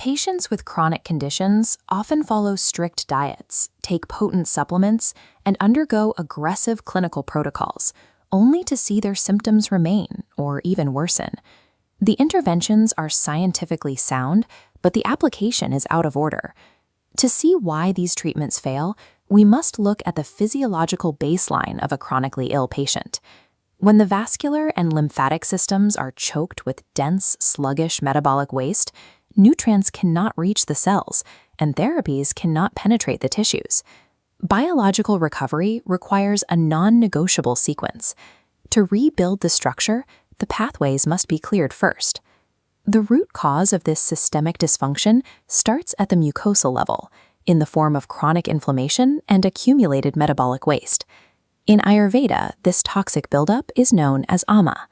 Patients with chronic conditions often follow strict diets, take potent supplements, and undergo aggressive clinical protocols, only to see their symptoms remain or even worsen. The interventions are scientifically sound, but the application is out of order. To see why these treatments fail, we must look at the physiological baseline of a chronically ill patient. When the vascular and lymphatic systems are choked with dense, sluggish metabolic waste, nutrients cannot reach the cells, and therapies cannot penetrate the tissues. Biological recovery requires a non-negotiable sequence. To rebuild the structure, the pathways must be cleared first. The root cause of this systemic dysfunction starts at the mucosal level, in the form of chronic inflammation and accumulated metabolic waste. In Ayurveda, this toxic buildup is known as ama.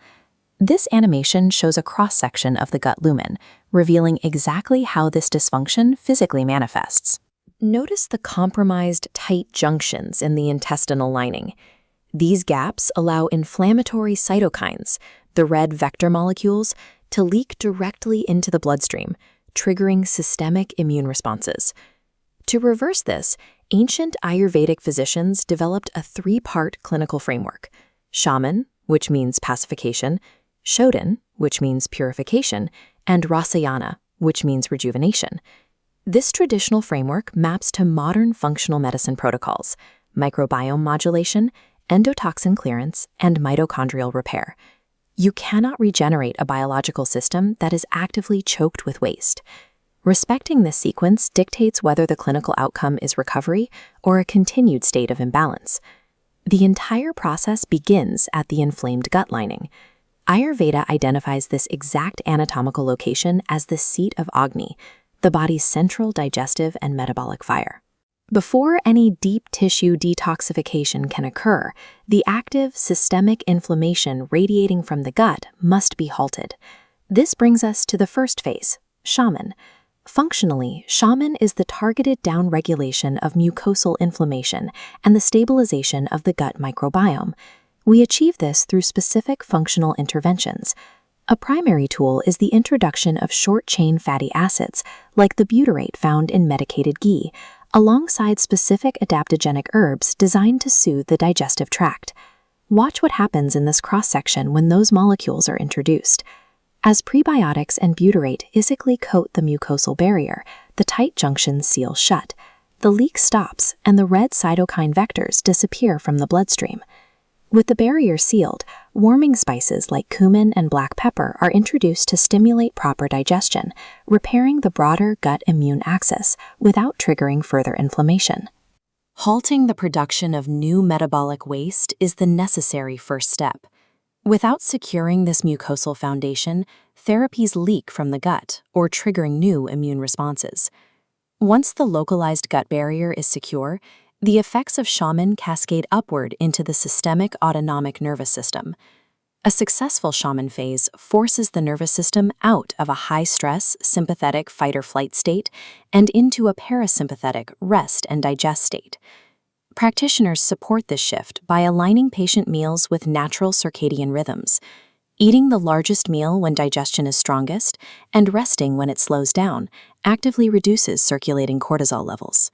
This animation shows a cross-section of the gut lumen, revealing exactly how this dysfunction physically manifests. Notice the compromised, tight junctions in the intestinal lining. These gaps allow inflammatory cytokines, the red vector molecules, to leak directly into the bloodstream, triggering systemic immune responses. To reverse this, ancient Ayurvedic physicians developed a three-part clinical framework: SHAMAN, which means pacification, SHODHAN, which means purification, and RASAYAN, which means rejuvenation. This traditional framework maps to modern functional medicine protocols: microbiome modulation, endotoxin clearance, and mitochondrial repair. You cannot regenerate a biological system that is actively choked with waste. Respecting this sequence dictates whether the clinical outcome is recovery or a continued state of imbalance. The entire process begins at the inflamed gut lining. Ayurveda identifies this exact anatomical location as the seat of Agni, the body's central digestive and metabolic fire. Before any deep tissue detoxification can occur, the active systemic inflammation radiating from the gut must be halted. This brings us to the first phase, SHAMAN. Functionally, SHAMAN is the targeted downregulation of mucosal inflammation and the stabilization of the gut microbiome. We achieve this through specific functional interventions. A primary tool is the introduction of short-chain fatty acids, like the butyrate found in medicated ghee, alongside specific adaptogenic herbs designed to soothe the digestive tract. Watch what happens in this cross-section when those molecules are introduced. As prebiotics and butyrate physically coat the mucosal barrier, the tight junctions seal shut. The leak stops, and the red cytokine vectors disappear from the bloodstream. With the barrier sealed, warming spices like cumin and black pepper are introduced to stimulate proper digestion, repairing the broader gut immune axis without triggering further inflammation. Halting the production of new metabolic waste is the necessary first step. Without securing this mucosal foundation, therapies leak from the gut or triggering new immune responses. Once the localized gut barrier is secure, the effects of SHAMAN cascade upward into the systemic autonomic nervous system. A successful SHAMAN phase forces the nervous system out of a high-stress, sympathetic fight-or-flight state and into a parasympathetic rest and digest state. Practitioners support this shift by aligning patient meals with natural circadian rhythms, eating the largest meal when digestion is strongest and resting when it slows down actively reduces circulating cortisol levels.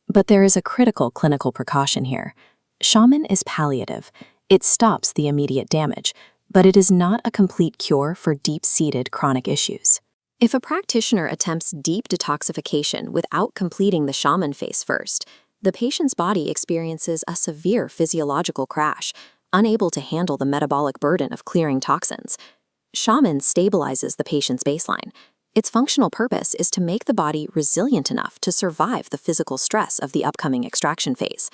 But there is a critical clinical precaution here. SHAMAN is palliative. It stops the immediate damage, but it is not a complete cure for deep-seated chronic issues. If a practitioner attempts deep detoxification without completing the SHAMAN phase first, the patient's body experiences a severe physiological crash, unable to handle the metabolic burden of clearing toxins. SHAMAN stabilizes the patient's baseline. Its functional purpose is to make the body resilient enough to survive the physical stress of the upcoming extraction phase.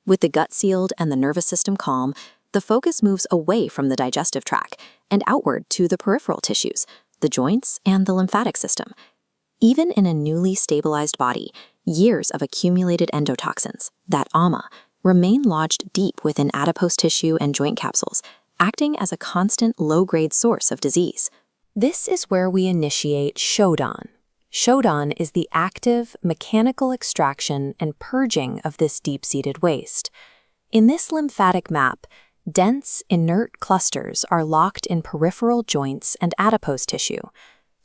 With the gut sealed and the nervous system calm, the focus moves away from the digestive tract and outward to the peripheral tissues, the joints, and the lymphatic system. Even in a newly stabilized body, years of accumulated endotoxins, that ama, remain lodged deep within adipose tissue and joint capsules, acting as a constant low-grade source of disease. This is where we initiate SHODHAN. SHODHAN is the active, mechanical extraction and purging of this deep-seated waste. In this lymphatic map, dense, inert clusters are locked in peripheral joints and adipose tissue.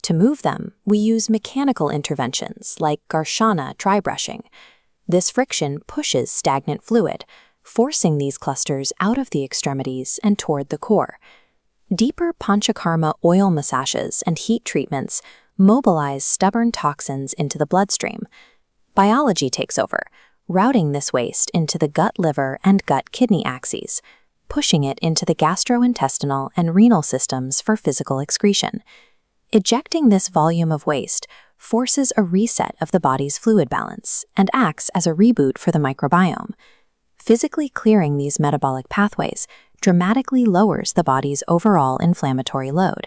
To move them, we use mechanical interventions like Garshana dry brushing. This friction pushes stagnant fluid, forcing these clusters out of the extremities and toward the core. Deeper panchakarma oil massages and heat treatments mobilize stubborn toxins into the bloodstream. Biology takes over, routing this waste into the gut-liver and gut-kidney axes, pushing it into the gastrointestinal and renal systems for physical excretion. Ejecting this volume of waste forces a reset of the body's fluid balance and acts as a reboot for the microbiome. Physically clearing these metabolic pathways dramatically lowers the body's overall inflammatory load.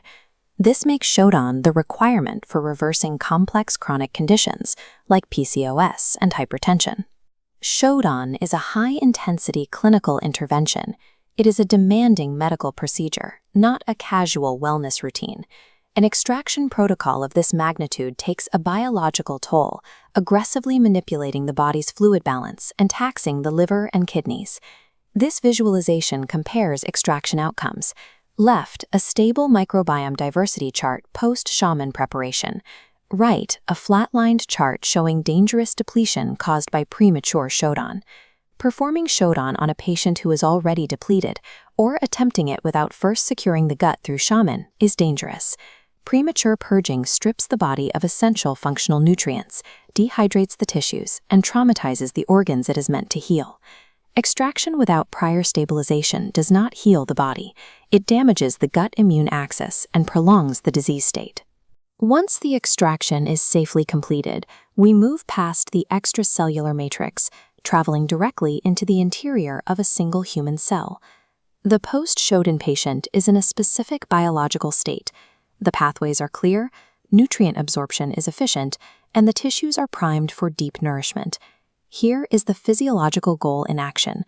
This makes SHODHAN the requirement for reversing complex chronic conditions like PCOS and hypertension. SHODHAN is a high-intensity clinical intervention. It is a demanding medical procedure, not a casual wellness routine. An extraction protocol of this magnitude takes a biological toll, aggressively manipulating the body's fluid balance and taxing the liver and kidneys. This visualization compares extraction outcomes. Left, a stable microbiome diversity chart post-SHAMAN preparation. Right, a flat-lined chart showing dangerous depletion caused by premature SHODHAN. Performing SHODHAN on a patient who is already depleted, or attempting it without first securing the gut through SHAMAN, is dangerous. Premature purging strips the body of essential functional nutrients, dehydrates the tissues, and traumatizes the organs it is meant to heal. Extraction without prior stabilization does not heal the body. It damages the gut immune axis and prolongs the disease state. Once the extraction is safely completed, we move past the extracellular matrix, traveling directly into the interior of a single human cell. The post-SHODHAN patient is in a specific biological state. The pathways are clear, nutrient absorption is efficient, and the tissues are primed for deep nourishment. Here is the physiological goal in action.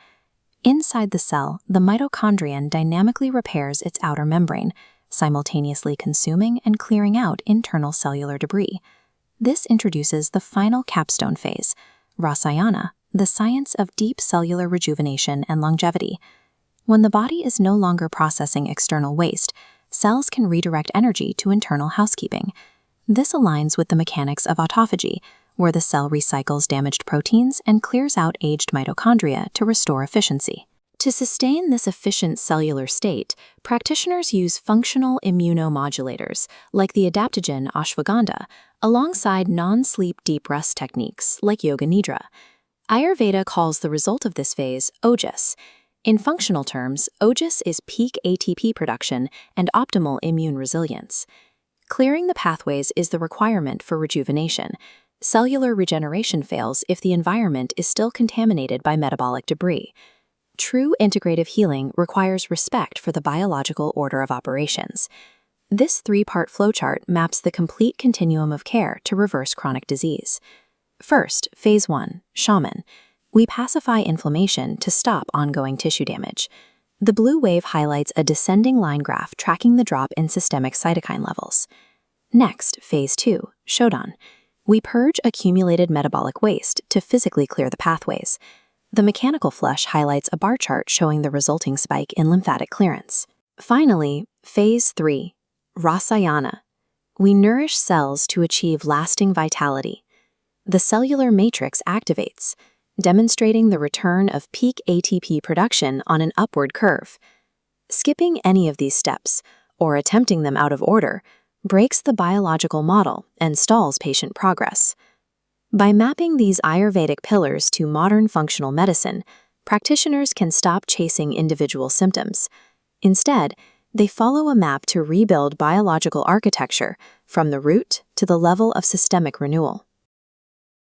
Inside the cell, the mitochondrion dynamically repairs its outer membrane, simultaneously consuming and clearing out internal cellular debris. This introduces the final capstone phase, RASAYAN, the science of deep cellular rejuvenation and longevity. When the body is no longer processing external waste, cells can redirect energy to internal housekeeping. This aligns with the mechanics of autophagy, where the cell recycles damaged proteins and clears out aged mitochondria to restore efficiency. To sustain this efficient cellular state, practitioners use functional immunomodulators, like the adaptogen ashwagandha, alongside non-sleep deep rest techniques like yoga nidra. Ayurveda calls the result of this phase ojas. In functional terms, ojas is peak ATP production and optimal immune resilience. Clearing the pathways is the requirement for rejuvenation. Cellular regeneration fails if the environment is still contaminated by metabolic debris. True integrative healing requires respect for the biological order of operations. This three-part flowchart maps the complete continuum of care to reverse chronic disease. First, Phase 1, SHAMAN. We pacify inflammation to stop ongoing tissue damage. The blue wave highlights a descending line graph tracking the drop in systemic cytokine levels. Next, Phase 2, SHODHAN. We purge accumulated metabolic waste to physically clear the pathways. The mechanical flush highlights a bar chart showing the resulting spike in lymphatic clearance. Finally, Phase 3, RASAYAN. We nourish cells to achieve lasting vitality. The cellular matrix activates, demonstrating the return of peak ATP production on an upward curve. Skipping any of these steps, or attempting them out of order, breaks the biological model and stalls patient progress. By mapping these Ayurvedic pillars to modern functional medicine, practitioners can stop chasing individual symptoms. Instead, they follow a map to rebuild biological architecture from the root to the level of systemic renewal.